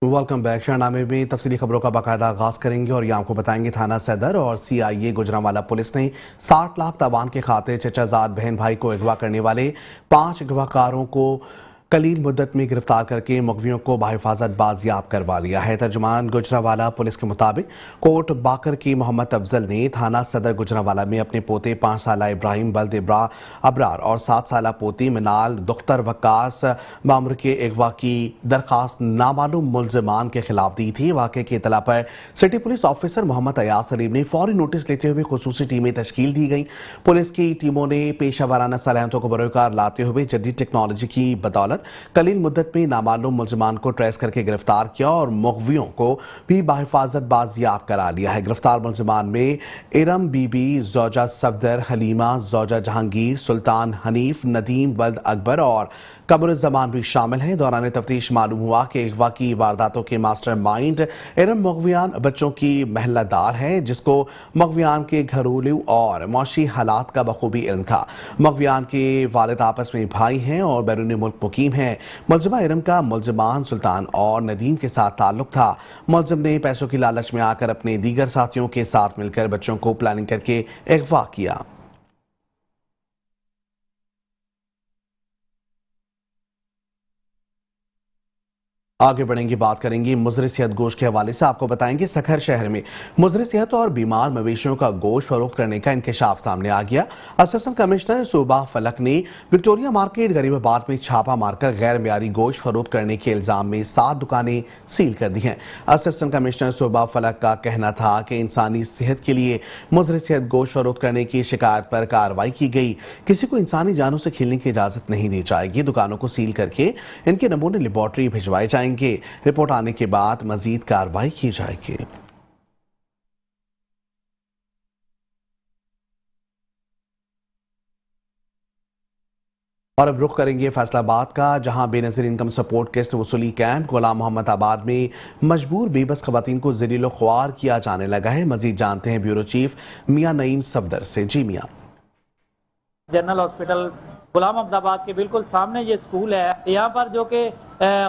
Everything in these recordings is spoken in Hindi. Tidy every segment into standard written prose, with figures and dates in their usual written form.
Welcome back. शहनामे में तफसीली खबरों का बाकायदा आगाज करेंगे और ये आपको बताएंगे थाना सदर और CIA गुजरांवाला पुलिस ने 60 लाख तावान के खाते चचाजाद बहन भाई को अगवा करने वाले 5 अगवाकारों को कलील मुद्दत में गिरफ्तार करके मुगवियों को बाहिफाजत बाजियाब करवा लिया है। तर्जुमान गुजरांवाला पुलिस के मुताबिक कोट बाकर की मोहम्मद अफजल ने थाना सदर गुजरांवाला में अपने पोते 5 साल इब्राहिम बल्द अबरार और 7 साल पोती मिनाल दुख्तर वक्कास मामूर के अगवा की दरखास्त नामालूम मुलजमान के खिलाफ दी थी। वाक़े की इतला पर city police officer Mohammad Ayaz Salim ने फौरी नोटिस लेते हुए खुसूसी टीमें तश्कील दी गई। पुलिस की टीमों ने पेशा वाराना सलाहियतों को बरोकार लाते हुए जदीद टेक्नोलॉजी की बदौलत कलील मुद्दत में नामालूम मुलजमान को ट्रेस करके गिरफ्तार किया और मुगवियों को भी बाहिफाजत बाजियाब करा लिया है। गिरफ्तार मुलजमान में इरम बीबी, जौजा सफदर, हलीमा, जौजा जहांगीर, सुल्तान हनीफ, नदीम वल्द अकबर और कमरुज़्ज़मान भी शामिल हैं। दौरान तफ्तीश मालूम हुआ कि अगवा की वारदातों के मास्टर माइंड इरम मुगवियान बच्चों की महल्लादार है, जिसको मुगवियान के घरेलू और मौशी हालात का बखूबी इल्म था। मुगवियान के वालिद आपस में भाई हैं और बैरून मुल्क मुकीम हैं। मुलजिमा इरम का मुलजिमान सुल्तान और नदीम के साथ ताल्लुक था। मुलजिम ने पैसों की लालच में आकर अपने दीगर साथियों के साथ मिलकर बच्चों को प्लानिंग करके अगवा किया। आगे बढ़ेंगे, बात करेंगे मुजर सेहत गोश्त के हवाले से। आपको बताएंगे सखर शहर में मुजर सेहत और बीमार मवेशियों का गोश्त फरोख्त करने का इंकशाफ सामने आ गया। असिस्टेंट कमिश्नर सूबा फलक ने विक्टोरिया मार्केट गरीबाबाद में छापा मारकर गैर मियारी गोश्त फरोख्त करने के इल्जाम में 7 दुकानें सील कर दी हैं। असिस्टेंट कमिश्नर सूबा फलक का कहना था कि इंसानी सेहत के लिए मुजर सेहत गोश्त फरोख्त करने की शिकायत पर कार्रवाई की गई। किसी को इंसानी जानों से खेलने की इजाजत नहीं दी जाएगी। दुकानों को सील करके इनके नमूने लेबोरेटरी भिजवाए जाएंगे। रिपोर्ट आने के बाद मजीद कार्रवाई की जाएगी। और अब रुख करेंगे फैसलाबाद का, जहां बेनजीर इनकम सपोर्ट किस्त वसूली कैंप गुलाम मोहम्मद आबाद में मजबूर बेबस खवातीन को ज़लील ख्वार किया जाने लगा है। मजीद जानते हैं ब्यूरो चीफ मियां नईम सफदर से। जी मियां। जनरल हॉस्पिटल गुलाम अहमदाबाद के बिल्कुल सामने ये स्कूल है। यहाँ पर जो कि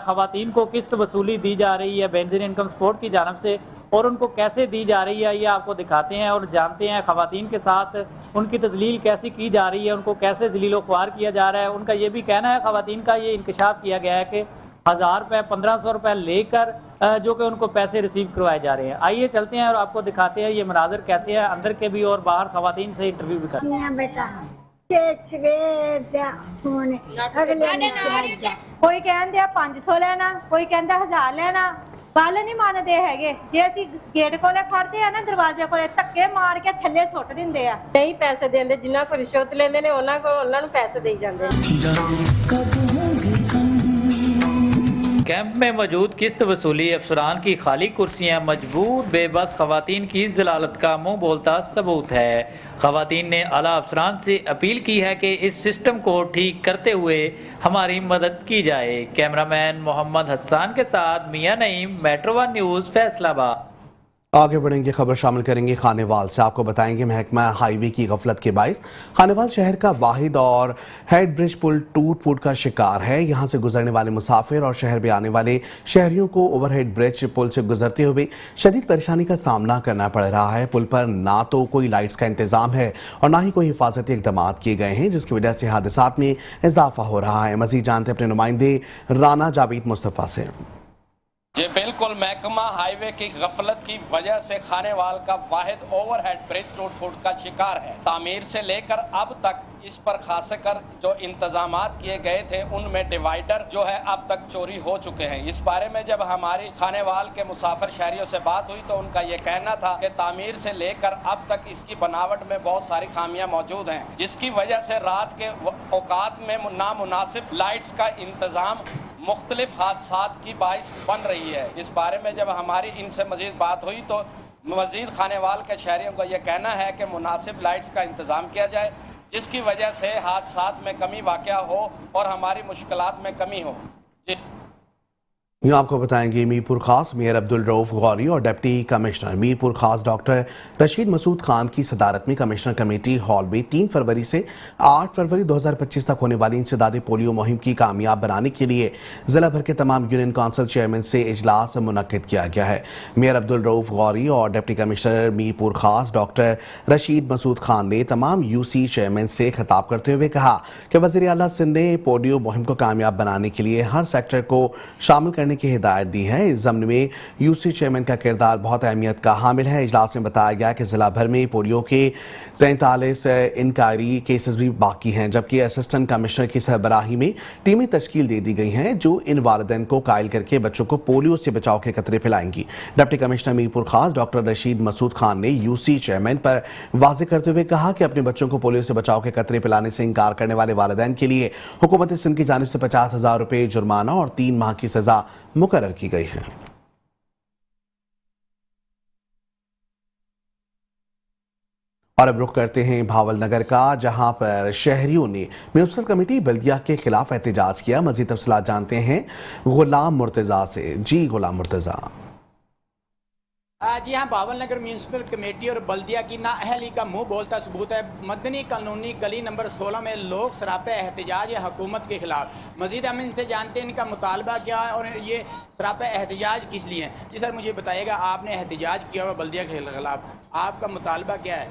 खवातीन को किस्त वसूली दी जा रही है बेनजीर इनकम सपोर्ट की जानब से, और उनको कैसे दी जा रही है ये आपको दिखाते हैं और जानते हैं। खवातीन के साथ उनकी तजलील कैसी की जा रही है, उनको कैसे जलीलो ख्वार किया जा रहा है। उनका ये भी कहना है, खवातीन का ये इंकशाफ किया गया है कि 1000 रुपये 1500 रुपये लेकर जो कि उनको पैसे रिसीव करवाए जा रहे हैं। आइए चलते हैं और आपको दिखाते हैं ये मनाजर कैसे है, अंदर के भी और बाहर खवातीन से इंटरव्यू भी करते हैं। कोई कहते 500 लेना, कोई कहता 1000 लेना। गल नहीं मानते है। जे असी गेट को खड़ते हैं ना, दरवाजे को धक्के मार के थले सुट देंगे। नहीं पैसे देंगे, जिन्हों को रिश्वत लेंगे ने उन्होंने पैसे दे जाते हैं। कैंप में मौजूद किस्त वसूली अफसरान की खाली कुर्सियां मजबूर बेबस खवातीन की जलालत का मुंह बोलता सबूत है। खवातीन ने आला अफसरान से अपील की है कि इस सिस्टम को ठीक करते हुए हमारी मदद की जाए। कैमरामैन मोहम्मद हसन के साथ मियां नईम, मेट्रो 1 न्यूज़, फैसलाबाद। आगे बढ़ेंगे, खबर शामिल करेंगे खानेवाल से। आपको बताएंगे महकमा हाईवे की गफलत के बाइस खानेवाल शहर का वाहिद और हेड ब्रिज पुल टूट फूट का शिकार है। यहां से गुजरने वाले मुसाफिर और शहर में आने वाले शहरियों को ओवरहेड ब्रिज पुल से गुजरते हुए शदीद परेशानी का सामना करना पड़ रहा है। पुल पर ना तो कोई लाइट्स का इंतजाम है और ना ही कोई हिफाजती इकदाम किए गए हैं, जिसकी वजह से हादसात में इजाफा हो रहा है। मजीद जानते अपने नुमाइंदे राना जावेद मुस्तफ़ा से। जी बिल्कुल, महकमा हाईवे की गफलत की वजह से खानेवाल का वाहिद ओवरहेड ब्रिज टूट फूट का शिकार है। तामीर से लेकर अब तक इस पर खासकर जो इंतजामात किए गए थे उनमें डिवाइडर जो है अब तक चोरी हो चुके हैं। इस बारे में जब हमारी खानेवाल के मुसाफिर शहरियों से बात हुई तो उनका ये कहना था कि तामीर से लेकर अब तक इसकी बनावट में बहुत सारी खामियां मौजूद हैं, जिसकी वजह से रात के औकात में नामुनासिब लाइट्स का इंतजाम मुख्तलिफ हादसात की बाइस बन रही है। इस बारे में जब हमारी इनसे मजीद बात हुई तो मजीद खानेवाल के शहरियों का यह कहना है कि मुनासिब लाइट्स का इंतज़ाम किया जाए, जिसकी वजह से हादसात में कमी वाक़या हो और हमारी मुश्किलात में कमी हो। जी। यूँ आपको बताएंगे मीरपुर खास मेयर अब्दुल रऊफ गौरी और डिप्टी कमिश्नर मीरपुर खास डॉक्टर रशीद मसूद खान की सदारत में कमिश्नर कमेटी हॉल में 3 फरवरी से 8 फरवरी 2025 तक होने वाली इंसदादी पोलियो मुहिम की कामयाब बनाने के लिए जिला भर के तमाम यूनियन काउंसिल चेयरमैन से इजलास मुनक्किद किया गया है। मेयर अब्दुल रऊफ गौरी और डिप्टी कमिश्नर मीरपुर खास डॉक्टर रशीद मसूद खान ने तमाम यूसी चेयरमैन से खिताब करते हुए कहा कि वज़ीर आला सिंध ने पोलियो मुहिम को कामयाब बनाने के लिए हर सेक्टर को शामिल करने की हिदायत दी है। इस ज़म्न में यूसी चेयरमैन का किरदार बहुत अहमियत का हामिल है। इजलास में बताया गया कि जिला भर में पोलियो के 43 इंक्वायरी केसेस भी बाकी हैं, जबकि असिस्टेंट कमिश्नर की सरबराही में टीमें तश्कील दे दी गई हैं जो इन वालिदैन को कायल करके बच्चों को पोलियो से बचाव के कतरे पिलाएंगी। डिप्टी कमिश्नर मीरपुर खास डॉक्टर रशीद मसूद खान ने यूसी चेयरमैन पर वाज़ेह करते हुए कहा कि अपने बच्चों को पोलियो से बचाव के कतरे पिलाने से इनकार करने वाले वालिदैन के लिए हुकूमत सिंध की जानिब से 50,000 रुपये जुर्माना और 3 माह की सजा मुकर्रर की गई है। और अब रुख करते हैं भावल नगर का, जहां पर शहरियों ने म्यूनिसिपल कमेटी बल्दिया के खिलाफ एहतजाज किया। मजीद तफसीलात जानते हैं गुलाम मुर्तज़ा से। जी गुलाम मुर्तज़ा। जी हाँ, भावल नगर म्यूनसिपल कमेटी और बल्दिया की नाअहली का मुंह बोलता सबूत है। मदनी कॉलोनी गली नंबर 16 में लोग सरापा एहतजाज है हुकूमत के खिलाफ। मजीद हम इनसे जानते हैं इनका मुतालबा क्या है और ये सरापा एहतजाज किस लिए है। जी सर, मुझे बताइएगा, आपने एहतजाज किया हुआ बल्दिया के खिलाफ, आपका मुतालबा क्या है?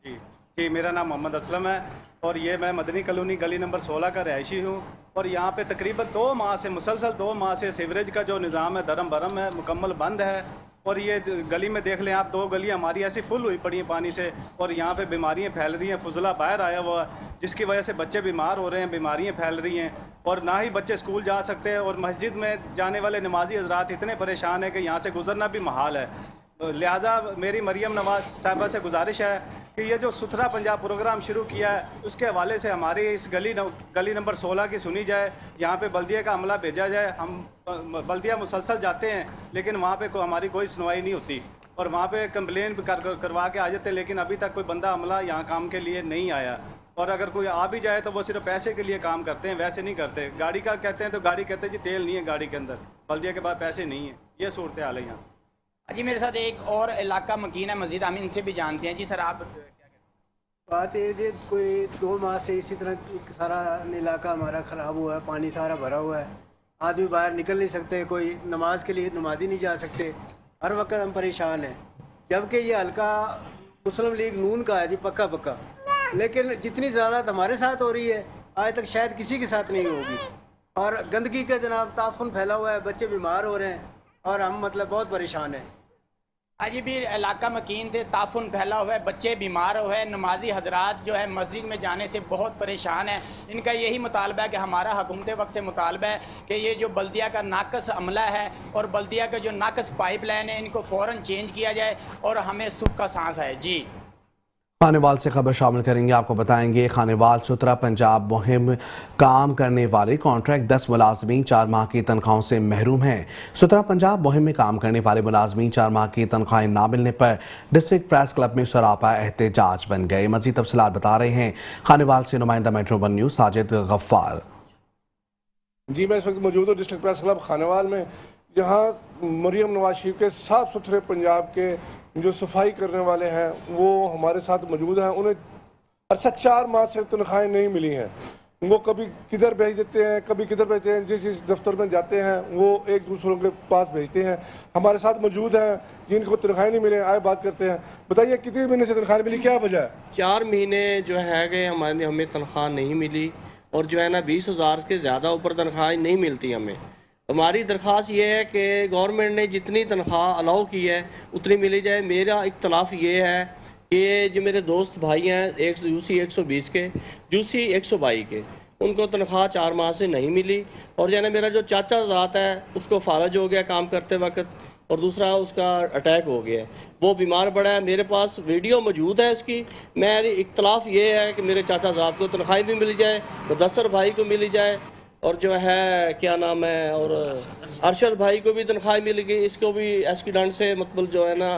जी, मेरा नाम मोहम्मद असलम है और ये मैं मदनी कॉलोनी गली नंबर 16 का रहायशी हूँ। और यहाँ पे तकरीबन 2 माह से मुसलसल 2 माह से सीवरेज का जो निज़ाम है धर्म भरम है, मुकम्मल बंद है। और ये गली में देख लें आप, 2 गलियाँ हमारी ऐसी फुल हुई पड़ी हैं पानी से और यहाँ पे बीमारियाँ फैल रही हैं। फुजला बाहर आया हुआ है जिसकी वजह से बच्चे बीमार हो रहे हैं, बीमारियाँ फैल रही हैं और ना ही बच्चे स्कूल जा सकते हैं। और मस्जिद में जाने वाले नमाजी हजरात इतने परेशान हैं कि यहाँ से गुजरना भी महाल है। लिहाजा मेरी मरियम नवाज साहबा से गुजारिश है कि ये जो सुथरा पंजाब प्रोग्राम शुरू किया है उसके हवाले से हमारी इस गली नंबर 16 की सुनी जाए। यहाँ पे बल्दिया का अमला भेजा जाए। हम बल्दिया मुसलसल जाते हैं लेकिन वहाँ पे हमारी कोई सुनवाई नहीं होती और वहाँ पे कंप्लेन भी करवा के आ जाते हैं, लेकिन अभी तक कोई बंदा अमला यहाँ काम के लिए नहीं आया। और अगर कोई आ भी जाए तो वो सिर्फ पैसे के लिए काम करते हैं, वैसे नहीं करते। गाड़ी का कहते हैं तो गाड़ी कहते हैं जी तेल नहीं है गाड़ी के अंदर, बल्दिया के बाद पैसे नहीं है। ये सूरत हाल है यहाँ। जी, मेरे साथ एक और इलाका मकीन है, मजीद हम इनसे भी जानते हैं। जी सर, आप बात ये जी, कोई 2 माह से इसी तरह सारा इलाका हमारा ख़राब हुआ है, पानी सारा भरा हुआ है, आदमी बाहर निकल नहीं सकते, कोई नमाज के लिए नमाजी नहीं जा सकते, हर वक्त हम परेशान हैं। जबकि ये हल्का मुस्लिम लीग नून का है जी, पक्का, लेकिन जितनी ज़्यादा हमारे साथ हो रही है आज तक शायद किसी के साथ नहीं होगी। और गंदगी का जनाब ताफुन फैला हुआ है, बच्चे बीमार हो रहे हैं और हम बहुत परेशान हैं। आज भी इलाका मकीन थे, ताफुन फैला हुआ है, बच्चे बीमार हुए हैं, नमाजी हजरात जो है मस्जिद में जाने से बहुत परेशान है। इनका यही मुतालबा है कि हमारा हुकूमत वक्त से मुतालबा है कि ये जो बल्दिया का नाकस अमला है और बल्दिया का जो नाकस पाइप लाइन है इनको फ़ौरन चेंज किया जाए और हमें सुख का सांस है। जी, खानेवाल से खबर शामिल करेंगे। आपको बताएंगे खानेवाल सुथरा पंजाब मुहिम काम करने वाले कॉन्ट्रैक्ट 10 मुलाजमीन 4 माह की तनख्वाहों से महरूम हैं। सुथरा पंजाब मुहिम में काम करने वाले मुलाजमीन 4 माह की तनख्वाहें ना मिलने पर डिस्ट्रिक्ट प्रेस क्लब में सरापा एहतजाज बन गए। मजीद तफसीलात बता रहे हैं खानेवाल से नुमाइंदा मेट्रो 1 न्यूज़ साजिद गफ्फार। जी, मैं इस वक्त मौजूद हूँ डिस्ट्रिक्ट प्रेस क्लब खानेवाल में, जहाँ मरियम नवाज शरीफ के साफ सुथरे पंजाब के जो सफाई करने वाले हैं वो हमारे साथ मौजूद हैं। उन्हें अरसा 4 माह से तनख्वाहें नहीं मिली हैं। वो कभी किधर भेज देते हैं, कभी किधर भेजते हैं, जिस दफ्तर में जाते हैं वो एक दूसरों के पास भेजते हैं। हमारे साथ मौजूद हैं जिनको तनख्वाहें नहीं मिले, आए बात करते हैं। बताइए कितने महीने से तनख्वाह मिली, क्या वजह है? 4 महीने जो है कि हमें तनख्वाह नहीं मिली और जो है ना 20,000 के ज़्यादा ऊपर तनख्वाह नहीं मिलती हमें। हमारी दरख्वास्त ये है कि गवर्नमेंट ने जितनी तनख्वाह अलाउ की है उतनी मिली जाए। मेरा इख्तलाफ ये है कि जो मेरे दोस्त भाई हैं, एक यूसी 120 के, यूसी 122 के, उनको तनख्वाह 4 माह से नहीं मिली। और जो है ना मेरा जो चाचा ज़ात है उसको फालज हो गया काम करते वक्त, और दूसरा उसका अटैक हो गया, वो बीमार पड़ा है। मेरे पास वीडियो मौजूद है इसकी। मेरी इख्तलाफ ये है कि मेरे चाचा ज़ात को तनख्वाह भी मिल जाए, मुदस्सर भाई को मिल जाए, और जो है क्या नाम है, और अरशद भाई को भी तनख्वाह मिल गई। इसको भी एक्सीडेंट से मतलब जो है ना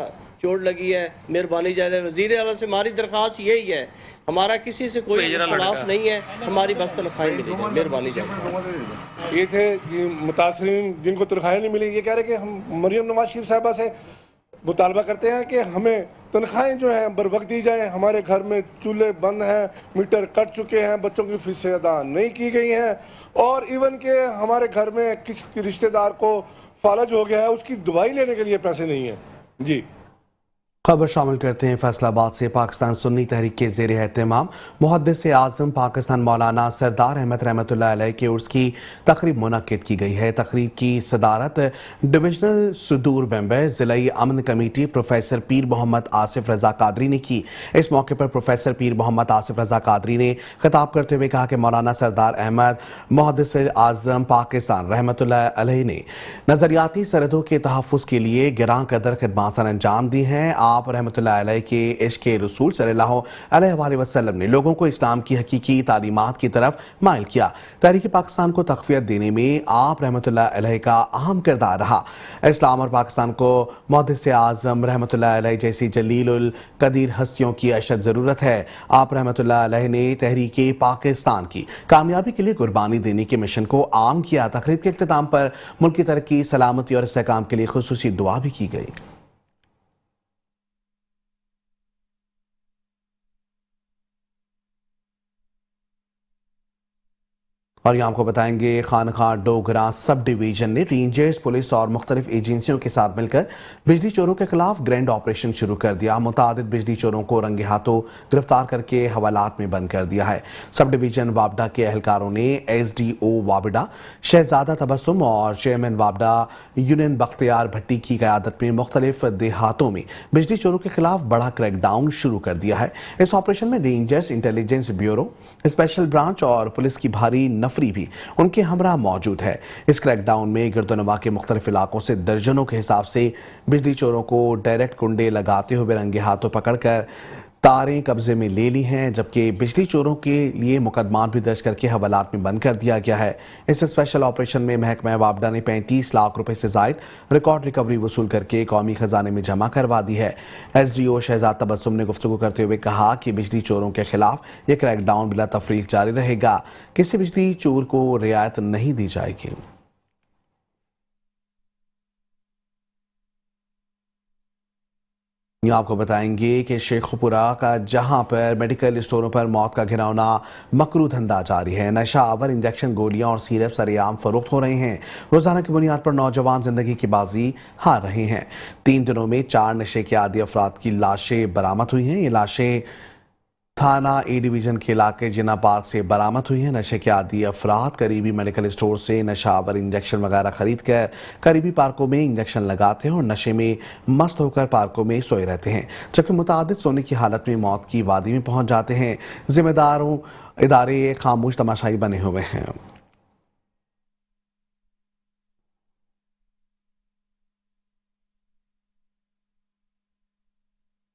चोट लगी है, मेहरबानी ज़्यादा वज़ीर आला से हमारी दरख्वास्त यही है, हमारा किसी से कोई खिलाफ नहीं है, हमारी बस तनख्वाही मिली जाए, मेहरबानी ज़्यादा। ये थे कि मुतासरीन जिनको तनख्वाहें नहीं मिली, ये कह रहे कि हम मरियम नवाज शरीफ साहबा से मुतालबा करते हैं कि हमें तनख्वाहें जो हैं बर वक्त दी जाएँ। हमारे घर में चूल्हे बंद हैं, मीटर कट चुके हैं, बच्चों की फीसें अदा नहीं की गई हैं, और इवन के हमारे घर में किसी रिश्तेदार को फालज हो गया है, उसकी दवाई लेने के लिए पैसे नहीं हैं। जी खबर शामिल करते हैं फैसलाबाद से। पाकिस्तान सुन्नी तहरीक के ज़ेर एहतमाम मुहद्दिस आज़म पाकिस्तान मौलाना सरदार अहमद रहमतुल्लाह अलैह के उर्स की तकरीब मुनक्किद की गई है। तकरीब की सदारत डिविजनल सुदूर मेंबर ज़िलाई अमन कमेटी प्रोफेसर पीर मोहम्मद आसिफ रज़ा कादरी ने की। इस मौके पर प्रोफेसर पीर मोहम्मद आसिफ रज़ा कादरी ने खिताब करते हुए कहा कि मौलाना सरदार अहमद मुहद्दिस आज़म पाकिस्तान रहमतुल्लाह अलैह ने नज़रियाती सरहदों के तहफ़्फ़ुज़ के लिए गिरां कदर खिदमात अंजाम दी हैं। आप रहमतुल्लाह अलैह के इश्क़ रसूल सल्लल्लाहु अलैहि वसल्लम ने लोगों को इस्लाम की हकीकी तालीमात की तरफ माइल किया। तहरीक पाकिस्तान को तक़वियत देने में आप रहमतुल्लाह अलैह का अहम किरदार रहा। इस्लाम और पाकिस्तान को मुहद्दिस आज़म रहमतुल्लाह अलैह जैसी जलीलुल कदीर हस्तियों की अशद ज़रूरत है। आप रहमतुल्लाह अलैह ने तहरीक पाकिस्तान की कामयाबी के लिए कुर्बानी देने के मिशन को आम किया। तकरीब के इख्तिताम पर मुल्क की तरक्की, सलामती और इस्तेहकाम के लिए खुसूसी दुआ भी की गई। और यहाँ आपको बताएंगे खानखा डोगरा सब डिवीजन ने रेंजर्स, पुलिस और मुख्तलिफ एजेंसियों के साथ मिलकर बिजली चोरों के खिलाफ ग्रैंड ऑपरेशन शुरू कर दिया। मुतादिद बिजली चोरों को रंगे हाथों गिरफ्तार करके हवालात में बंद कर दिया है। सब डिवीजन वाबडा के एहलकारों ने SDO वाबडा शहजादा तबस्सुम और चेयरमैन वाबडा यूनियन बख्तियार भट्टी की क़यादत में मुख्तलिफ देहातों में बिजली चोरों के खिलाफ बड़ा क्रैकडाउन शुरू कर दिया है। इस ऑपरेशन में rangers, intelligence bureau, special branch और पुलिस की भारी नफरी भी उनके हमरा मौजूद है। इस क्रैकडाउन में गिरदोनवा के मुख्तलिफ इलाकों से दर्जनों के हिसाब से बिजली चोरों को डायरेक्ट कुंडे लगाते हुए रंगे हाथों पकड़कर तारें कब्जे में ले ली हैं, जबकि बिजली चोरों के लिए मुकदमा भी दर्ज करके हवालात में बंद कर दिया गया है। इस स्पेशल ऑपरेशन में महकमा वाबडा ने 35 लाख रुपए से जायद रिकॉर्ड रिकवरी वसूल करके कौमी खजाने में जमा करवा दी है। SDO शहजाद तबस्सुम ने गुफ्तगू करते हुए कहा कि बिजली चोरों के खिलाफ यह क्रैकडाउन बिला तफरीक जारी रहेगा। किसी बिजली चोर को रियायत नहीं दी जाएगी। आपको बताएंगे कि शेखपुरा का जहां पर मेडिकल स्टोरों पर मौत का घिनौना मकरू धंधा जारी है। नशा आवर इंजेक्शन, गोलियां और सिरप सरेआम फरोख्त हो रहे हैं। रोजाना की बुनियाद पर नौजवान जिंदगी की बाजी हार रहे हैं। 3 दिनों में 4 नशे के आदी अफराद की लाशें बरामद हुई हैं। ये लाशें थाना A डिवीजन के इलाके जिना पार्क से बरामद हुई है। नशे के आदी अफराद करीबी मेडिकल स्टोर से नशावर इंजेक्शन वगैरह खरीद कर करीबी पार्कों में इंजेक्शन लगाते हैं और नशे में मस्त होकर पार्कों में सोए रहते हैं, जबकि मुतादिद सोने की हालत में मौत की वादी में पहुंच जाते हैं। जिम्मेदारों इदारे खामोश तमाशाई बने हुए हैं।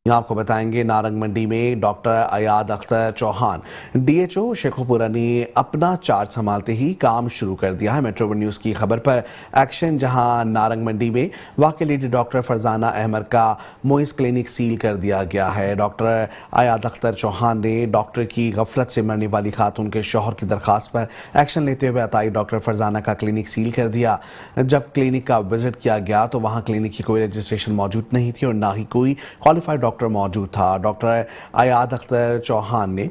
आपको बताएंगे नारंग मंडी में डॉक्टर अयाद अख्तर चौहान DHO शेखपुरा ने अपना चार्ज संभालते ही काम शुरू कर दिया है। मेट्रो न्यूज़ की खबर पर एक्शन, जहां नारंग मंडी में वाकई लेडी डॉक्टर फरजाना अहमद का मोइस क्लिनिक सील कर दिया गया है। डॉक्टर अयाद अख्तर चौहान ने डॉक्टर की गफलत से मरने वाली खातून के शौहर की दरखास्त पर एक्शन लेते हुए अताई डॉक्टर फरजाना का क्लिनिक सील कर दिया। जब क्लिनिक का विजिट किया गया तो वहां क्लिनिक की कोई रजिस्ट्रेशन मौजूद नहीं थी और ना ही कोई क्वालिफाइड डॉक्टर मौजूद था। डॉक्टर अयाद अख्तर चौहान ने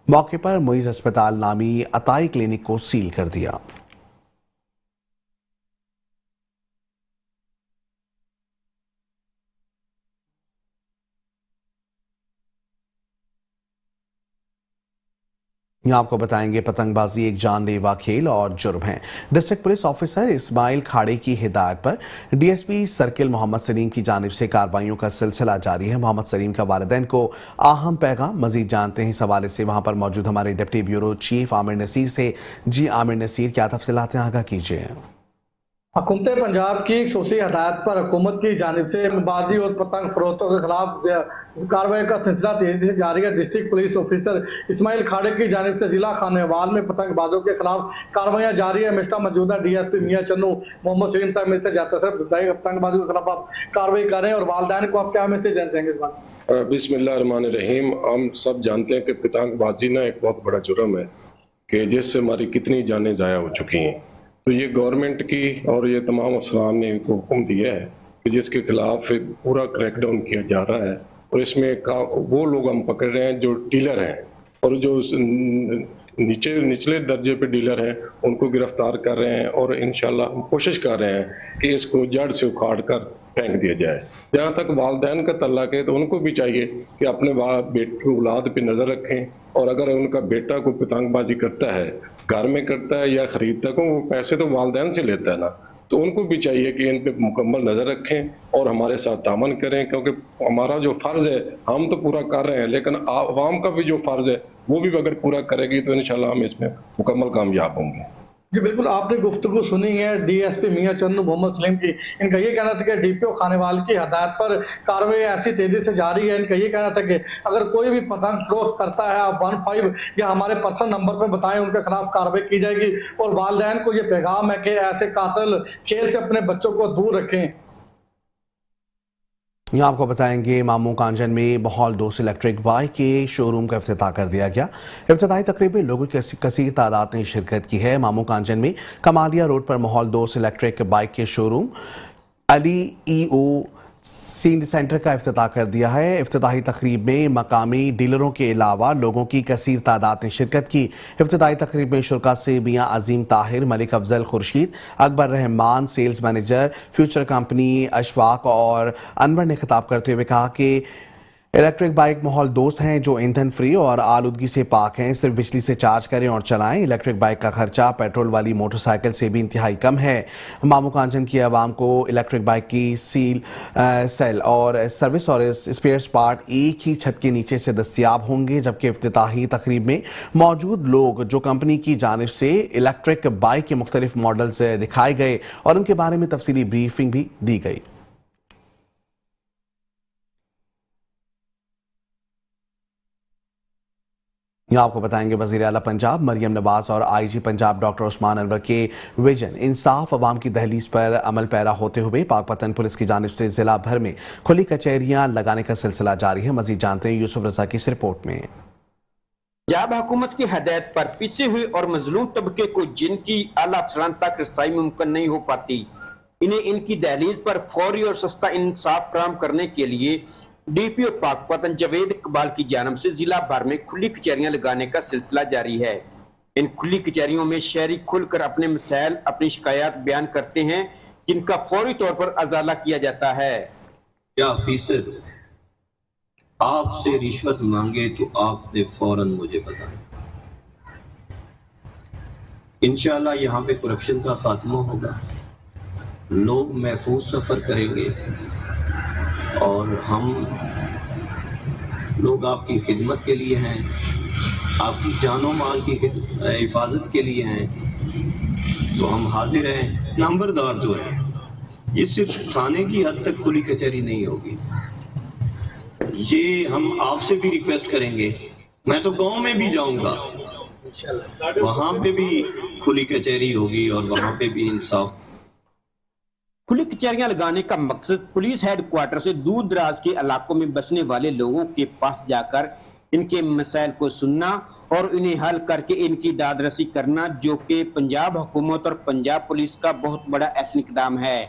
मौके पर मुइज अस्पताल नामी अताई क्लिनिक को सील कर दिया। यहाँ आपको बताएंगे पतंगबाजी एक जानलेवा खेल और जुर्म है। डिस्ट्रिक्ट पुलिस ऑफिसर इस्माइल खाड़े की हिदायत पर DSP सर्किल मोहम्मद सलीम की जानिब से कार्रवाइयों का सिलसिला जारी है। मोहम्मद सलीम का वालिदैन को अहम पैगाम। मजीद जानते हैं इस हवाले से वहां पर मौजूद हमारे deputy bureau chief Aamir Naseer से। जी आमिर नसीर, क्या तफसीलात हैं, आगाह कीजिए। हुकूमत पंजाब की खसूसी हदायत पर हुकूमत की जानिब से बाजी और पतंग फरोख्तों के खिलाफ कार्रवाई का सिलसिला तेजी से जारी है। डिस्ट्रिक्ट पुलिस ऑफिसर इस्माइल खाड़े की जानिब से जिला खानेवाल में पतंगबाजों के खिलाफ कार्रवाई जारी है। मिस्टर मौजूदा DSP मियां चन्नू मोहम्मद सलीम साहब में से जाते सर पतंगबाजों के खिलाफ आप कार्रवाई करें और वालदैन को आप क्या मैसेज देंगे इस बात? बिस्मिल्लाहिर्रहमानिर्रहीम। हम सब जानते हैं कि पतंगबाजी ना एक बहुत बड़ा जुर्म है कि जिससे हमारी कितनी जानें ज़ाया हो चुकी हैं। तो ये गवर्नमेंट की और ये तमाम अफसरान ने इनको हुक्म दिया है कि जिसके खिलाफ एक पूरा क्रैकडाउन किया जा रहा है और इसमें वो लोग हम पकड़ रहे हैं जो डीलर हैं और जो निचले दर्जे पे डीलर हैं उनको गिरफ्तार कर रहे हैं और इंशाल्लाह हम कोशिश कर रहे हैं कि इसको जड़ से उखाड़ कर फेंक दिया जाए। जहाँ तक वालदैन का तल्लक है तो उनको भी चाहिए कि अपने औलाद पे नज़र रखें और अगर उनका बेटा कोई पतंगबाजी करता है, घर में करता है या खरीदता है, वो पैसे तो वालदैन से लेता है ना, तो उनको भी चाहिए कि इन पे मुकम्मल नज़र रखें और हमारे साथ तामन करें, क्योंकि हमारा जो फ़र्ज़ है हम तो पूरा कर रहे हैं, लेकिन आवाम का भी जो फ़र्ज़ है वो भी अगर पूरा करेगी तो इंशाल्लाह हम इसमें मुकम्मल कामयाब होंगे। जी बिल्कुल, आपने गुफ्तगू सुनी है DSP मियां चन्नू मोहम्मद सलीम की। इनका ये कहना था कि DPO खानेवाल की हदायत पर कार्रवाई ऐसी तेजी से जारी है। इनका ये कहना था कि अगर कोई भी पतंग फरोख्त करता है आप 15 या हमारे पर्सनल नंबर पर बताएं, उनके खिलाफ कार्रवाई की जाएगी। और वालिदैन को ये पैगाम है कि ऐसे कातिल खेल से अपने बच्चों को दूर रखें। यहाँ आपको बताएंगे मामू कांजन में माहौल 2 इलेक्ट्रिक बाइक के शोरूम का इफ्तिताह कर दिया गया। इफ्तिताही तकरीब में लोगों की कसीर तादाद ने शिरकत की है। मामू कांजन में कमालिया रोड पर माहौल 2 इलेक्ट्रिक बाइक के शोरूम अली EO सेंटर का इफ्तिताह कर दिया है। इफ्तिताही तकरीब में मकामी डीलरों के अलावा लोगों की कसीर तादाद ने शिरकत की। इफ्तिताही तकरीब में शुरका से Mian Azeem Tahir, Malik Afzal Khurshid, Akbar Rahman, sales manager future company Ashfaq और अनवर ने खिताब करते हुए कहा कि इलेक्ट्रिक बाइक माहौल दोस्त हैं जो ईंधन फ्री और आलूदगी से पाक हैं। सिर्फ बिजली से चार्ज करें और चलाएं। इलेक्ट्रिक बाइक का खर्चा पेट्रोल वाली मोटरसाइकिल से भी इंतहाई कम है। मामू कांचन की आवाम को इलेक्ट्रिक बाइक की सेल और सर्विस और स्पेयर पार्ट एक ही छत के नीचे से दस्तियाब होंगे। जबकि इफ्तिताही तकरीब में मौजूद लोग जो कंपनी की जानिब से इलेक्ट्रिक बाइक के मुख्तलिफ मॉडल्स दिखाए गए और उनके बारे में तफसीली ब्रीफिंग भी दी गई। यहाँ आपको बताएंगे वज़ीर आला पंजाब मरियम नवाज और IG पंजाब डॉक्टर उस्मान अनवर के विजन इंसाफ अवाम की दहलीज पर अमल पैरा होते हुए पाकपतन पुलिस की जानिब से जिला भर में खुली कचहरियां लगाने का सिलसिला जारी है। मजीद जानते हैं यूसुफ रजा की इस रिपोर्ट में। पंजाब हुकूमत की हदायत पर पिसे हुए और मजलूम तबके को जिनकी आला अफसरान तक रसाई मुमकिन नहीं हो पाती, इन्हें इनकी दहलीज पर फौरी और सस्ता इंसाफ फराहम करने के लिए DPO पाकपतन जावेद इकबाल की जानिब से जिला भर में खुली कचहरियां लगाने का सिलसिला जारी है। इन खुली कचहरियों में शहरी खुलकर अपने मसाइल, अपनी शिकायत बयान करते हैं, जिनका फौरी तौर पर अजाला किया जाता है। क्या ऑफिसर आपसे रिश्वत मांगे तो आपने फौरन मुझे बताना। इंशाल्लाह यहाँ पे करप्शन का खात्मा होगा, लोग महफूज सफर करेंगे और हम लोग आपकी खिदमत के लिए हैं, आपकी जानो माल की हिफाजत के लिए हैं, तो हम हाजिर हैं, नंबरदार तो हैं। ये सिर्फ थाने की हद तक खुली कचहरी नहीं होगी, ये हम आपसे भी रिक्वेस्ट करेंगे। मैं तो गांव में भी जाऊंगा, वहां पे भी खुली कचहरी होगी और वहां पे भी इंसाफ। खुली कचहरियां लगाने का मकसद पुलिस हेडक्वार्टर से दूर दराज के इलाकों में बसने वाले लोगों के पास जाकर इनके मसाइल को सुनना और इन्हें हल करके इनकी दादरसी करना, जो कि पंजाब हुकूमत और पंजाब पुलिस का बहुत बड़ा ऐसा इक़दाम है।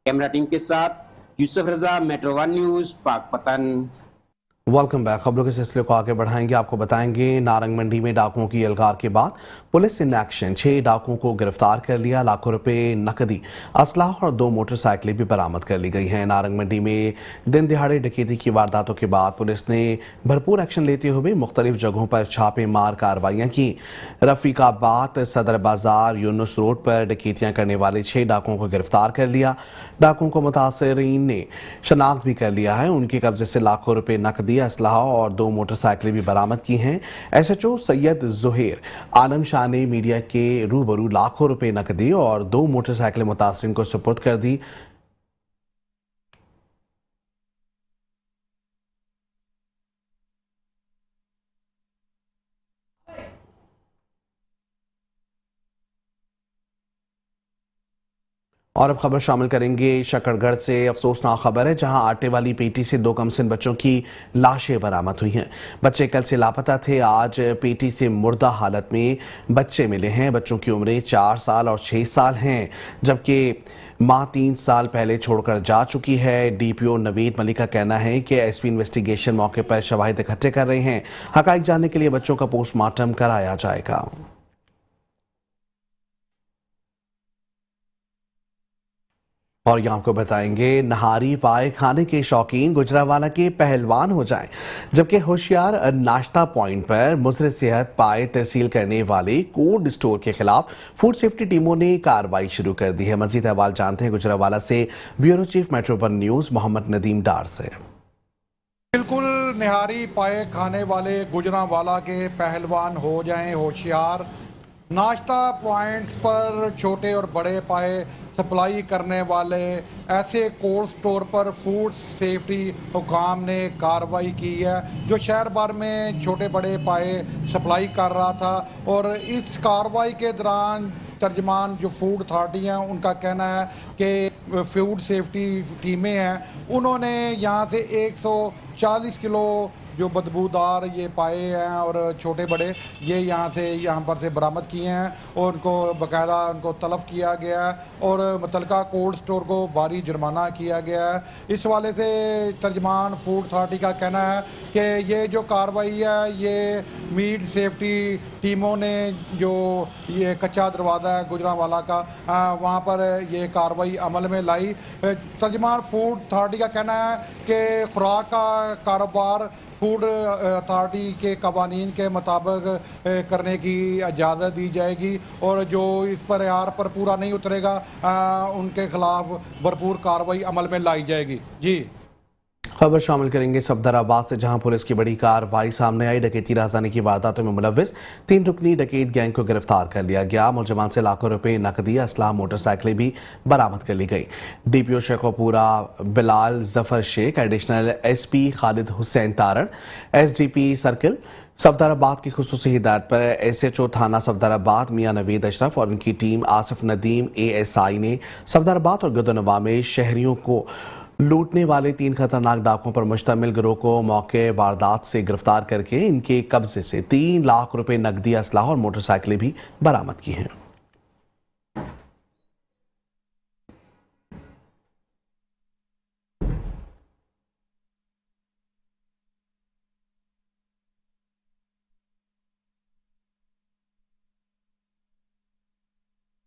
कैमरा टीम के साथ Yusuf Raza, metro 1 news, Pakpattan. Welcome back. खबरों के सिलसिले को आगे बढ़ाएंगे। आपको बताएंगे नारंग मंडी में डाकुओं की अलगार के बाद पुलिस इन एक्शन, 6 डाकुओं को गिरफ्तार कर लिया। लाखों रुपए नकदी, असलाह और 2 मोटरसाइकिलें भी बरामद कर ली गई हैं। नारंग मंडी में दिन दिहाड़े डकैती की वारदातों के बाद पुलिस ने भरपूर एक्शन लेते हुए मुख्तलिफ जगहों पर छापे मार कार्रवाइयाँ की। रफीकाबाद, सदर बाजार, यूनुस रोड पर डकैतियाँ करने वाले 6 डाकुओं को गिरफ्तार कर लिया। डाकुओं को मुतासरीन ने शनाख्त भी कर लिया है। उनके कब्जे से लाखों रुपए नकदी नकदी, असलहा और 2 मोटरसाइकिलें भी बरामद की हैं। SHO सैयद जुहेर आलम शाह ने मीडिया के रूबरू लाखों रुपए नकदी और 2 मोटरसाइकिलें मुतासरीन को सुपुर्द कर दी। और अब खबर शामिल करेंगे शकरगढ़ से। अफसोसनाक खबर है, जहां आटे वाली पेटी से 2 कमसिन बच्चों की लाशें बरामद हुई हैं। बच्चे कल से लापता थे, आज पेटी से मुर्दा हालत में बच्चे मिले हैं। बच्चों की उम्रें 4 साल और 6 साल हैं, जबकि मां 3 साल पहले छोड़कर जा चुकी है। DPO नवीद मलिक का कहना है कि SP इन्वेस्टिगेशन मौके पर शवाहिद इकट्ठे कर रहे हैं। हकाइक जानने के लिए बच्चों का पोस्टमार्टम कराया जाएगा। और यहाँ आपको बताएंगे, नहारी पाए खाने के शौकीन गुजरावाला के पहलवान हो जाएं, जबकि होशियार नाश्ता पॉइंट पर मुज़र सेहत पाए तहसील करने वाले कोल्ड स्टोर के खिलाफ फूड सेफ्टी टीमों ने कार्रवाई शुरू कर दी है। मजीद अहवाल जानते हैं गुजरावाला से bureau chief metro 1 news Muhammad Nadeem Dar से। बिल्कुल निहारी पाए खाने वाले गुजरावाला के पहलवान हो जाएं होशियार। नाश्ता पॉइंट्स पर छोटे और बड़े पाए सप्लाई करने वाले ऐसे कोल्ड स्टोर पर फूड सेफ्टी हुकाम ने कार्रवाई की है, जो शहर भर में छोटे बड़े पाए सप्लाई कर रहा था। और इस कार्रवाई के दौरान तर्जमान जो फूड अथॉरिटी हैं, उनका कहना है कि फूड सेफ्टी टीमें हैं, उन्होंने यहाँ से 140 किलो जो बदबूदार ये पाए हैं और छोटे बड़े ये यहाँ पर से बरामद किए हैं और उनको बाकायदा उनको तलब किया गया है और मुतलका कोल्ड स्टोर को भारी जुर्माना किया गया है। इस वाले से तर्जमान फूड अथॉरिटी का कहना है कि ये जो कार्रवाई है, ये मीट सेफ्टी टीमों ने जो ये कच्चा दरवाज़ा है गुजरावाला का, वहाँ पर ये कार्रवाई अमल में लाई। तर्जमान फूड अथॉरिटी का कहना है कि खुराक का कारोबार फूड अथॉरिटी के कवानीन के मुताबिक करने की इजाज़त दी जाएगी और जो इस पर यार पर पूरा नहीं उतरेगा उनके खिलाफ भरपूर कार्रवाई अमल में लाई जाएगी। जी, खबर शामिल करेंगे सफदराबाद से, जहां पुलिस की बड़ी कार्रवाई सामने आई। डकैती राजधानी की वारदातों में मुलव्विस 3 रुकनी डकैत गैंग को गिरफ्तार कर लिया गया। मुलजमान से लाखों रुपए नकदी, असलाह, मोटरसाइकिलें भी बरामद कर ली गई। DPO Sheikhupura Bilal Zafar Sheikh, additional SP Khalid Hussain Taran, SDP circle Safdarabad की खुसूसी हिदायत पर SHO थाना सफदराबाद मियां नवीद अशरफ और उनकी टीम आसिफ नदीम ASI ने सफदराबाद और गुदनवा में शहरियों को लूटने वाले 3 खतरनाक डाकुओं पर मुश्तमिल गिरोह को मौके वारदात से गिरफ्तार करके इनके कब्जे से 3 लाख रुपए नकदी, असलाह और मोटरसाइकिलें भी बरामद की हैं।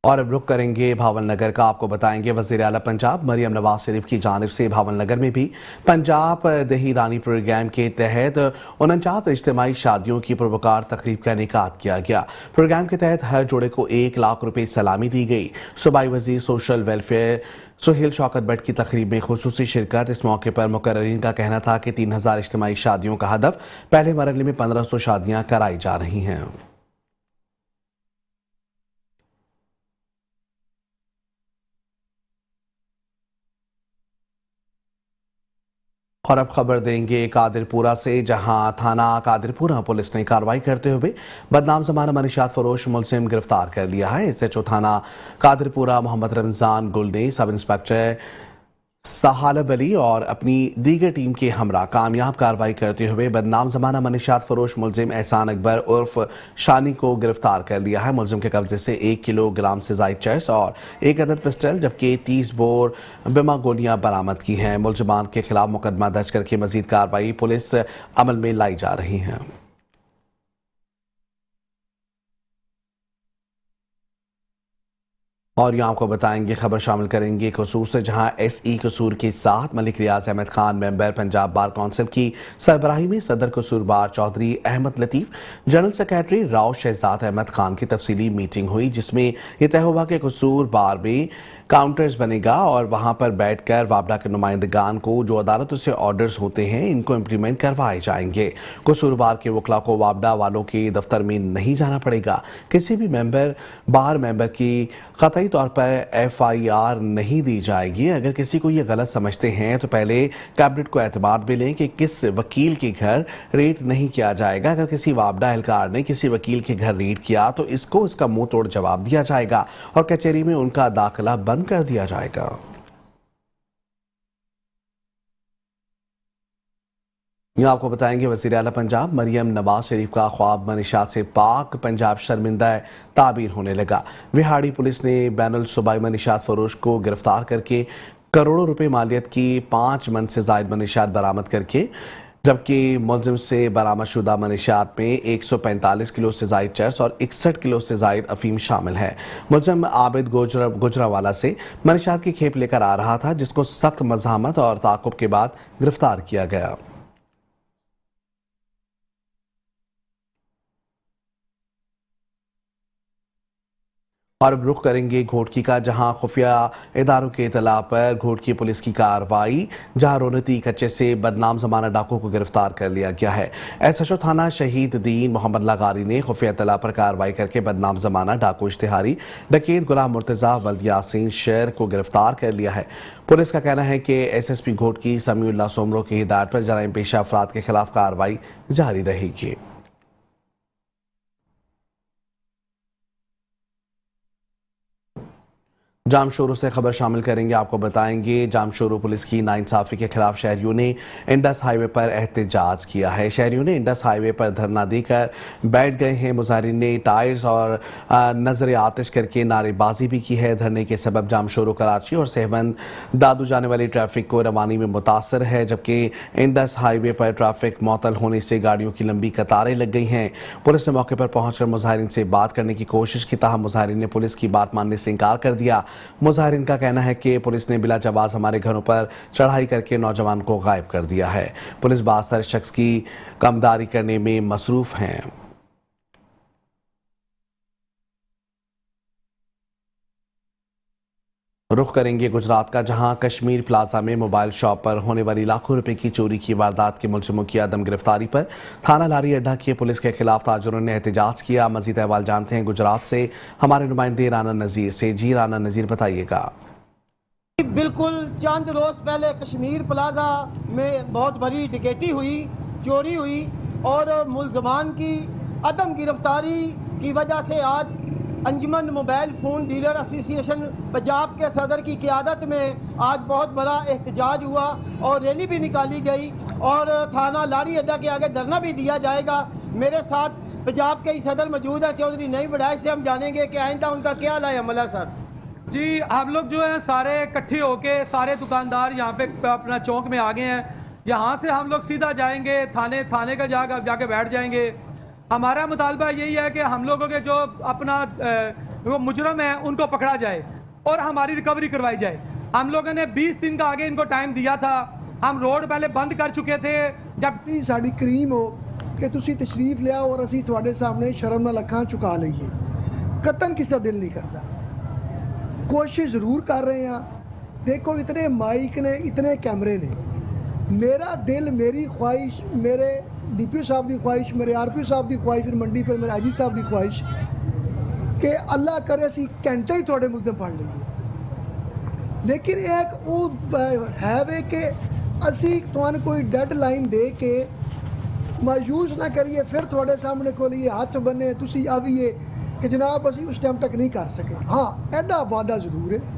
और अब रुख करेंगे भावलनगर का। आपको बताएंगे, वज़ीर आला पंजाब मरियम नवाज शरीफ की जानिब से भावलनगर में भी पंजाब दही रानी प्रोग्राम के तहत 49 इज्तिमाई शादियों की पुरवकार तकरीब का इनेकाद किया गया। प्रोग्राम के तहत हर जोड़े को 1 लाख रुपए सलामी दी गई। सूबाई वज़ीर सोशल वेलफेयर सुहेल शौकत भट्ट की तकरीब में खुसूसी शिरकत। इस मौके पर मुकर्ररीन का कहना था कि 3000 इज्तिमाई शादियों का हदफ, पहले मरहले में 1500 शादियाँ कराई जा रही हैं। और अब खबर देंगे कादिरपुरा से, जहां थाना कादिरपुरा पुलिस ने कार्रवाई करते हुए बदनाम ज़माना मनीशात फरोश मुलजिम गिरफ्तार कर लिया है। SHO थाना कादिरपुरा मोहम्मद रमज़ान गुल ने सब इंस्पेक्टर सहालब अली और अपनी दीगर टीम के हमरा कामयाब कार्रवाई करते हुए बदनाम ज़माना मनीशात फरोश मुलजिम एहसान अकबर उर्फ शानी को गिरफ्तार कर लिया है। मुलजिम के कब्जे से 1 किलोग्राम से ज़ायद चर्स और 1 अदद पिस्टल जबकि 30 बोर बिमा गोलियां बरामद की हैं। मुलजिमान के खिलाफ मुकदमा दर्ज करके मजीद कार्रवाई पुलिस अमल में लाई जा रही है। और यहाँ आपको बताएंगे, खबर शामिल करेंगे कसूर से, जहां SE कसूर के साथ Malik Riaz Ahmed Khan member Punjab bar council की सरबराही में सदर Kasur bar Chaudhry Ahmed Latif, general secretary Rao Shahzad Ahmed Khan की तफसीली मीटिंग हुई, जिसमें यह तय हुआ कि कसूर बार में काउंटर्स बनेगा और वहां पर बैठकर वापडा के नुमाइंदगान को जो अदालतों से ऑर्डर्स होते हैं इनको इम्प्लीमेंट करवाए जाएंगे। कसूरवार के वकला को वापडा वालों के दफ्तर में नहीं जाना पड़ेगा। किसी भी बार मेंबर की कतई तौर पर FIR नहीं दी जाएगी। अगर किसी को ये गलत समझते हैं तो पहले कैबिनेट को एतमाद में लें कि किस वकील के घर रेड नहीं किया जाएगा। अगर किसी वापडा एहलकार ने किसी वकील के घर रेड किया तो इसका मुंह तोड़ जवाब दिया जाएगा और कचहरी में उनका दाखिला बंद कर दिया जाएगा। यहाँ आपको बताएंगे वज़ीर आला पंजाब मरियम नवाज शरीफ का ख्वाब मनीषात से पाक पंजाब शर्मिंदा ताबीर होने लगा। विहाड़ी पुलिस ने बैनुल सूबाई मनीषात फरोश को गिरफ्तार करके करोड़ों रुपए मालियत की 5 मन से जायद मनीषात बरामद करके, जबकि मुलजिम से बरामदशुदा मनीषात में 145 किलो से जायद चरस और 61 किलो से जायद अफीम शामिल है। मुलजिम आबिद गुजरावाला से मनीषात की खेप लेकर आ रहा था, जिसको सख्त मज़ाहमत और ताक़ुब के बाद गिरफ्तार किया गया। और अब रुख करेंगे घोटकी का, जहां खुफिया इदारों के इतला पर घोटकी पुलिस की कार्रवाई, जहां रोनती कच्चे से बदनाम जमाना डाकू को गिरफ्तार कर लिया गया है। SHO थाना शहीद दीन मोहम्मद लगारी ने खुफिया इतला पर कार्रवाई करके बदनाम जमाना डाकू इश्तिहारी डकैत गुलाम मुर्तजा वल्द यासीन शेर को गिरफ्तार कर लिया है। पुलिस का कहना है कि SSP घोटकी समीउल्लाह सोमरो की हिदायत पर जराइम पेशा अफराद के खिलाफ कार्रवाई जारी रहेगी। जामशोरू से खबर शामिल करेंगे। आपको बताएंगे जामशोरू पुलिस की नाइंसाफी के खिलाफ शहरियों ने इंडस हाईवे पर एहतजाज किया है। शहरियों ने इंडस हाईवे पर धरना देकर बैठ गए हैं। मुजाहिरीन ने टायर्स और नजर आतिश करके नारेबाजी भी की है। धरने के सबब जामशोरू कराची और सहवंद दादू जाने वाली ट्रैफिक को रवानी में मुतासर है, जबकि इंडस हाईवे पर ट्रैफिक मुअत्तल होने से गाड़ियों की लंबी कतारें लग गई हैं। पुलिस ने मौके पर पहुंचकर मुजाहिरीन से बात करने की कोशिश की, ताहम मुजाहिरीन ने पुलिस की बात मानने से इनकार कर दिया। मुजाहिरीन का कहना है कि पुलिस ने बिला जवाज हमारे घरों पर चढ़ाई करके नौजवान को गायब कर दिया है। पुलिस बासर शख्स की कमदारी करने में मसरूफ हैं। रुख करेंगे गुजरात का, जहां कश्मीर प्लाजा में मोबाइल शॉप पर होने वाली लाखों रुपए की चोरी की वारदात के मुलजिमों की आदम गिरफ्तारी पर थाना लारी अड्डा की पुलिस के खिलाफ ताजुरों ने एहतजाज किया। मजीद अहवाल जानते हैं गुजरात से हमारे नुमाइंदे राना नज़ीर से। जी राना नज़ीर, बताइएगा। बिल्कुल चंद रोज पहले कश्मीर प्लाजा में बहुत बड़ी डकैती हुई, चोरी हुई और मुलजमान की अदम गिरफ्तारी की वजह से आज अंजुमन mobile phone dealer association Punjab के सदर की क़ियादत में आज बहुत बड़ा एहतजाज हुआ और रैली भी निकाली गई और थाना लारी अड्डा के आगे धरना भी दिया जाएगा। मेरे साथ पंजाब के ही सदर मौजूद है, चौधरी नईम वड़ाइश से हम जानेंगे कि आइंदा उनका क्या अमल है। सर जी, हम लोग जो है सारे इकट्ठे होके सारे दुकानदार यहाँ पे अपना चौक में आ गए हैं। यहाँ से हम लोग सीधा जाएंगे थाने का जाके बैठ जाएंगे। हमारा मुतालबा यही है कि हम लोगों के जो अपना वो मुजरम है उनको पकड़ा जाए और हमारी रिकवरी करवाई जाए। हम लोगों ने 20 दिन का आगे इनको टाइम दिया था। हम रोड पहले बंद कर चुके थे। जब साड़ी करीम हो कि तुसी तशरीफ लिया और असी तुहाडे सामने शर्म नाल अखां चुका लईए, कतन किसा दिल नहीं करता। कोशिश ज़रूर कर रहे हैं। देखो, इतने माइक ने, इतने कैमरे ने, मेरा दिल, मेरी ख्वाहिश, मेरे DPO साहब की ख्वाहिश, मेरे RPO साहब की ख्वाहिश, फिर मंडी फिर मेरे IG साहब की ख्वाहिश कि अल्लाह करे असी घंटे ही थोड़े मुलजम फड़ लीए। लेकिन एक वो है वे कि असी तुहानू कोई डेडलाइन दे के मायूस ना करिए, फिर थोड़े सामने खोलिए हाथ बने तुसी आविए कि जनाब असी उस टाइम तक नहीं कर सके। हाँ, ऐसा वादा ज़रूर है।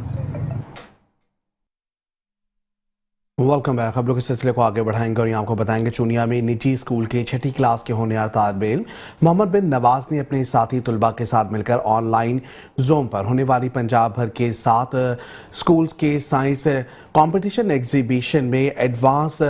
Welcome back. खबरों के सिलसिले को आगे बढ़ाएंगे और यहाँ आपको बताएंगे चुनिया में निजी स्कूल के 6ठी क्लास के होनहार तालिब इल्म मोहम्मद बिन नवाज ने अपने साथी तुलबा के साथ मिलकर ऑनलाइन जोम पर होने वाली पंजाब भर के 7 स्कूल्स के साइंस कंपटीशन एग्जीबिशन में एडवांस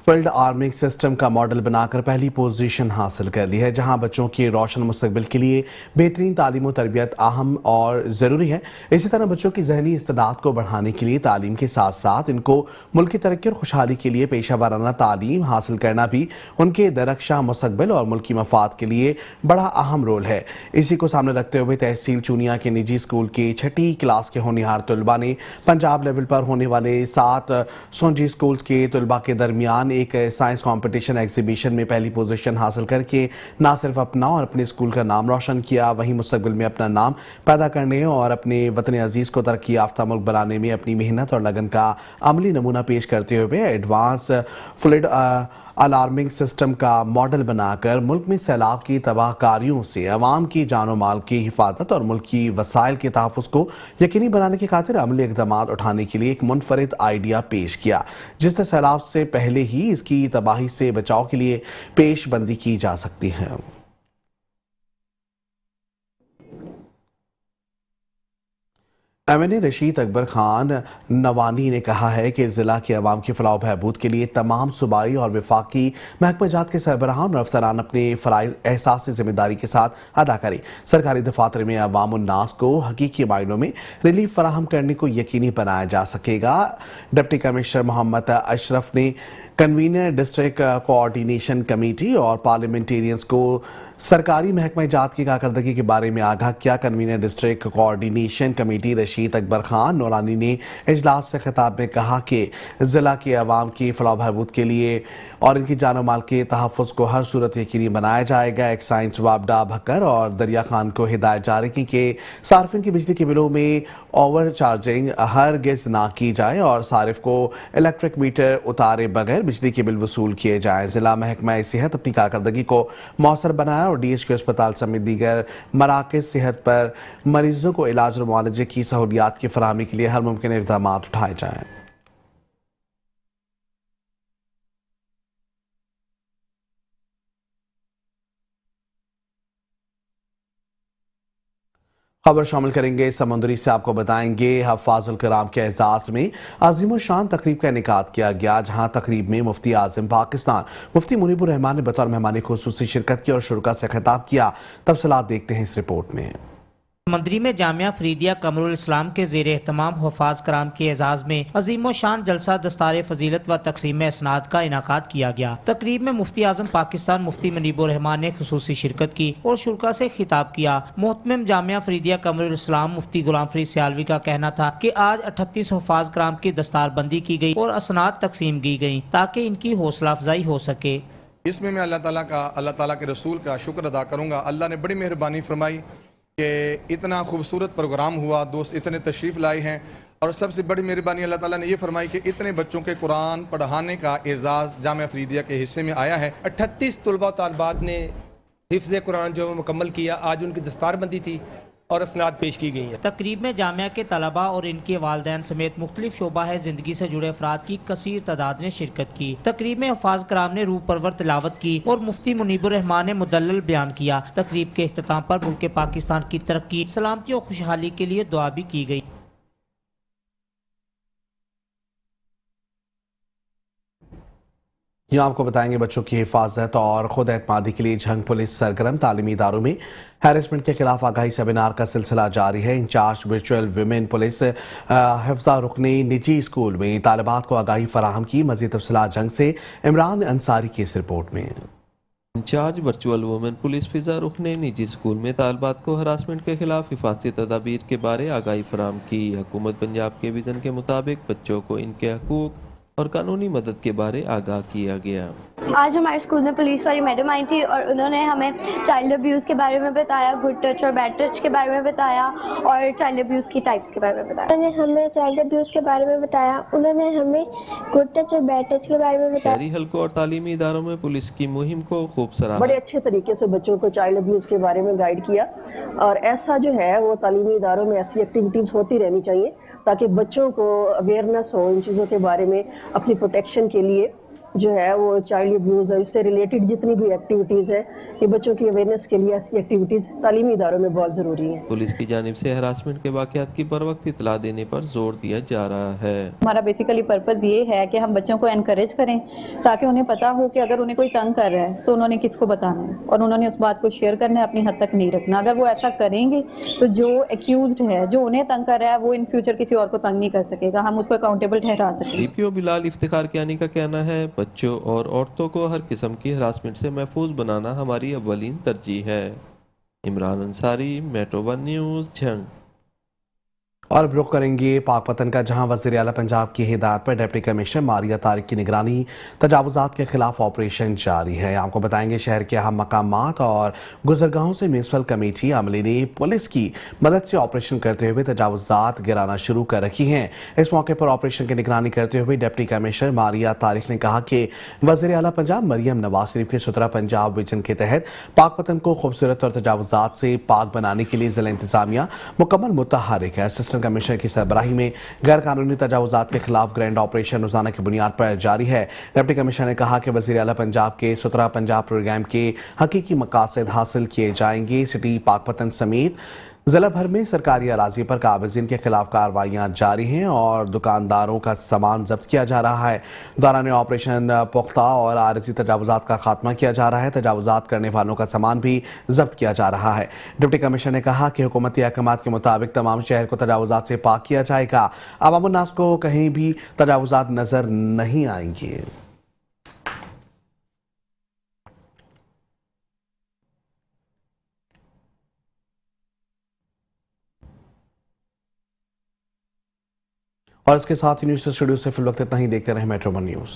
फील्ड आर्मिंग सिस्टम का मॉडल बनाकर पहली पोजीशन हासिल कर ली है, जहां बच्चों के रोशन मुस्तकबिल के लिए बेहतरीन तालीम और तरबियत अहम और ज़रूरी है। इसी तरह बच्चों की जहनी इस्तेदाद को बढ़ाने के लिए तालीम के साथ साथ इनको मुल्क की तरक्की और खुशहाली के लिए पेशा वाराना तालीम हासिल करना भी उनके दरख्शां मुस्तकबिल और मुल्की मफाद के लिए बड़ा अहम रोल है। इसी को सामने रखते हुए तहसील चूनिया के निजी स्कूल के 6ठी क्लास के होनहार तलबा ने पंजाब लेवल पर होने वाले 7 सोंजी स्कूल्स के तलबा के दरमियान एक साइंस कंपटीशन एग्जीबिशन में पहली पोजीशन हासिल करके ना सिर्फ अपना और अपने स्कूल का नाम रोशन किया, वहीं मुस्तकबिल में अपना नाम पैदा करने और अपने वतन अजीज को तरक्की याफ्ता मुल्क बनाने में अपनी मेहनत और लगन का अमली नमूना पेश करते हुए एडवांस फ्लड अलार्मिंग सिस्टम का मॉडल बनाकर मुल्क में सैलाब की तबाहकारियों से अवाम की जानो माल की हिफाजत और मुल्क की वसाइल के तहफ़्फ़ुज़ को यकीनी बनाने की खातिर अमली इक़दाम उठाने के लिए एक मुनफरिद आइडिया पेश किया, जिससे सैलाब से पहले ही इसकी तबाही से बचाव के लिए पेशबंदी की जा सकती है। एमएनए रशीद अकबर खान नवानी ने कहा है कि ज़िला के अवाम की फलाह बहबूद के लिए तमाम सूबाई और वफाकी महकमा जात के सरबराहान और अफसरान अपने फ़राइज़ एहसास जिम्मेदारी के साथ अदा करें। सरकारी दफातर में अवाम उन्नास को हकीकी मायनों में रिलीफ फराहम करने को यकीनी बनाया जा सकेगा। डिप्टी कमिश्नर मोहम्मद अशरफ ने कन्वीनर डिस्ट्रिक्ट कोऑर्डिनेशन कमेटी और पार्लियामेंटेरियंस को सरकारी महकमा जात की कारकर्दगी के बारे में आगाह किया। Convener district coordination committee Rashid Akbar Khan नूरानी ने इजलास से खिताब में कहा कि ज़िला के अवाम की फलाह बहबूद के लिए और इनकी जानो माल के तहफ़्फ़ुज़ को हर सूरत यकीनी बनाया जाएगा। एक्साइज वापडा भक्कर और दरिया खान को हिदायत जारी की कि सार्फिन की बिजली के बिलों में ओवर चार्जिंग हरगिज़ ना की जाए और सारिफ को इलेक्ट्रिक मीटर उतारे बगैर बिजली के बिल वसूल किए जाएं। ज़िला महकमा सेहत अपनी कारकर्दगी को मौसर बनाया और DHQ अस्पताल समेत दीगर मराकज़ सेहत पर मरीजों को इलाज और मुआलजे की सहूलियात की फराहमी के लिए हर मुमकिन इक़दाम उठाए जाएँ। खबर शामिल करेंगे समुंदरी से, आपको बताएंगे हफ़ाज़ुल कराम के एजाज़ में अज़ीम शान तकरीब का इनेकाद किया गया, जहां तकरीब में मुफ्ती आज़म पाकिस्तान मुफ्ती मुनीबुर रहमान ने बतौर मेहमान खुसूसी शिरकत की और शुरा से खिताब किया। तफसीलात देखते हैं इस रिपोर्ट में। मंदरी में जामिया फरीदिया कमरुल इस्लाम के ज़ेर एहतमाम हफ़ाज़ कराम के एजाज़ में अज़ीम शान जलसा दस्तार फजीलत व तकसीम इसनाद का इनाकाद किया गया। तकरीब में मुफ्ती आज़म पाकिस्तान मुफ्ती मुनीबुर रहमान ने खुसूसी शिरकत की और शुरा से खिताब किया। मोहतमिम जामिया फरीदिया कमरुल इस्लाम मुफ्ती गुलाम फरीद सियालवी का कहना था कि आज 38 हफ़ाज़ कराम की दस्तारबंदी की गई और असनाद तकसीम की गई ताकि इनकी हौसला अफजाई हो सके। इसमें मैं अल्लाह ताला के रसूल का शुक्र अदा करूँगा। अल्लाह ने बड़ी मेहरबानी फरमाई कि इतना खूबसूरत प्रोग्राम हुआ, दोस्त इतने तशरीफ़ लाए हैं और सबसे बड़ी मेहरबानी अल्लाह ताला ने ये फरमाई कि इतने बच्चों के कुरान पढ़ाने का एजाज़ जामिया फरीदिया के हिस्से में आया है। 38 तलबा तालबात ने हिफ्ज़ कुरान जो मुकम्मल किया, आज उनकी दस्तारबंदी थी और असनाद पेश की गई है। तकरीब में जामिया के तलबा और इनके वालिदैन समेत मुख्तलिफ शोबा है ज़िंदगी से जुड़े अफराद की कसीर तादाद ने शिरकत की। तकरीब में हफ़ाज़ कराम ने रूह परवर तिलावत की और मुफ्ती मुनीबुर रहमान ने मुदल्लल बयान किया। तकरीब के इख्तिताम पर मुल्क पाकिस्तान की तरक्की, सलामती और खुशहाली के लिए दुआ भी की गई। यहाँ आपको बताएंगे बच्चों की हिफाजत और खुद एतमादी के लिए झंग पुलिस सरगर्म, तालीमी इदारों में हैरेसमेंट के खिलाफ आगाही सेमिनार का सिलसिला जारी है। इंचार्ज वर्चुअल विमेन पुलिस हिफ्ज़ा रुख ने निजी स्कूल में तालिबात को आगाही फराहम की। मज़ीद तफसीलात जंग से इमरान अंसारी की इस रिपोर्ट में। इंचार्ज वर्चुअल वुमेन पुलिस फिजा रुख ने निजी स्कूल में तालिबात को हरासमेंट के खिलाफ हिफाजती तदाबीर के बारे आगाही फराहम की। हुकूमत पंजाब के विजन के मुताबिक बच्चों को इनके हकूक और कानूनी मदद के बारे आगाह किया गया। आज हमारे स्कूल में पुलिस वाली मैडम आई थी और उन्होंने हमें चाइल्ड अब्यूज़ के बारे में बताया, गुड टच और बैड टच के बारे में बताया और चाइल्ड अब्यूज़ की टाइप्स के बारे में बताया। उन्होंने हमें चाइल्ड अब्यूज़ के बारे में बताया, उन्होंने हमें गुड टच और बैड टच के बारे में बताया। शहरी हल्कों और तालीमी इदारों में पुलिस की मुहिम को खूब सराहा। बड़े अच्छे तरीके से बच्चों को चाइल्ड अब्यूज़ के बारे में गाइड किया और ऐसा जो है वो तालीमी इदारों में ऐसी एक्टिविटीज़ होती रहनी चाहिए ताकि बच्चों को अवेयरनेस हो इन चीज़ों के बारे में, अपनी प्रोटेक्शन के लिए जो है वो चाइल्ड अब्यूज़ और इससे रिलेटेड जितनी भी एक्टिविटीज़ है, ये बच्चों की अवेयरनेस के लिए ऐसी एक्टिविटीज़ तालीमी इदारों में बहुत ज़रूरी है। पुलिस की जानिब से हरासमेंट के वाक़यात की बर वक्त इतला देने पर जोर दिया जा रहा है। हमारा बेसिकली पर्पज़ ये है कि हम बच्चों को एनकरेज करें ताकि उन्हें पता हो कि अगर उन्हें कोई तंग कर रहा है तो उन्होंने किसको बताना है और उन्होंने उस बात को शेयर करना है, अपनी हद तक नहीं रखना। अगर वो ऐसा करेंगे तो जो एक्यूज्ड है, जो उन्हें तंग कर रहा है, वो इन फ्यूचर किसी और को तंग नहीं कर सकेगा, हम उसको अकाउंटेबल ठहरा सकेंगे। डीपीओ बिलाल इफ्तिखार कियानी का कहना है, बच्चों और औरतों को हर किस्म की हरासमेंट से महफूज बनाना हमारी अव्वलीन तरजीह है। Imran Ansari, metro 1 news, Jhang. और अब रुख करेंगे पाकपतन का, जहां वज़ीर आला पंजाब की हिदायत पर डिप्टी कमिश्नर मारिया तारिक की निगरानी तजावुज़ात के खिलाफ ऑपरेशन जारी है। आपको बताएंगे शहर के अहम मकामात और गुजरगाहों से म्यूनसिपल कमेटी अमले ने पुलिस की मदद से ऑपरेशन करते हुए तजावुज़ात गिराना शुरू कर रखी हैं। इस मौके पर ऑपरेशन की निगरानी करते हुए डिप्टी कमिश्नर मारिया तारिक ने कहा कि वज़ीर आला पंजाब मरियम नवाज शरीफ के सुतरा पंजाब विजन के तहत पाकपतन को खूबसूरत और तजावुज़ात से पाक बनाने के लिए ज़िला इंतज़ामिया मुकम्मल मुतहरिक है। असिस्टेंट कमिश्नर की सरबराही में गैर कानूनी तजावुज़ात के खिलाफ ग्रैंड ऑपरेशन रोजाना की बुनियाद पर जारी है। डिप्टी कमिश्नर ने कहा कि वज़ीर आला पंजाब के सुतरा पंजाब प्रोग्राम के हकीकी मकासद हासिल किए जाएंगे। सिटी पाकपतन समेत जिला भर में सरकारी अराजी पर काबिज़ीन के खिलाफ कार्रवाइयां जारी हैं और दुकानदारों का सामान जब्त किया जा रहा है। दौरान ऑपरेशन पुख्ता और आरजी तजावुज़ात का खात्मा किया जा रहा है। तजावुज़ात करने वालों का सामान भी जब्त किया जा रहा है। डिप्टी कमिश्नर ने कहा कि हुकूमती अहकामात के मुताबिक तमाम शहर को तजावुज़ात से पाक किया जाएगा। अवामुन्नास को कहीं भी तजावुज़ात नजर नहीं आएंगे। और इसके साथ ही न्यूज़ स्टूडियो से फिल वक्त इतना ही। देखते रहें मेट्रो 1 न्यूज़।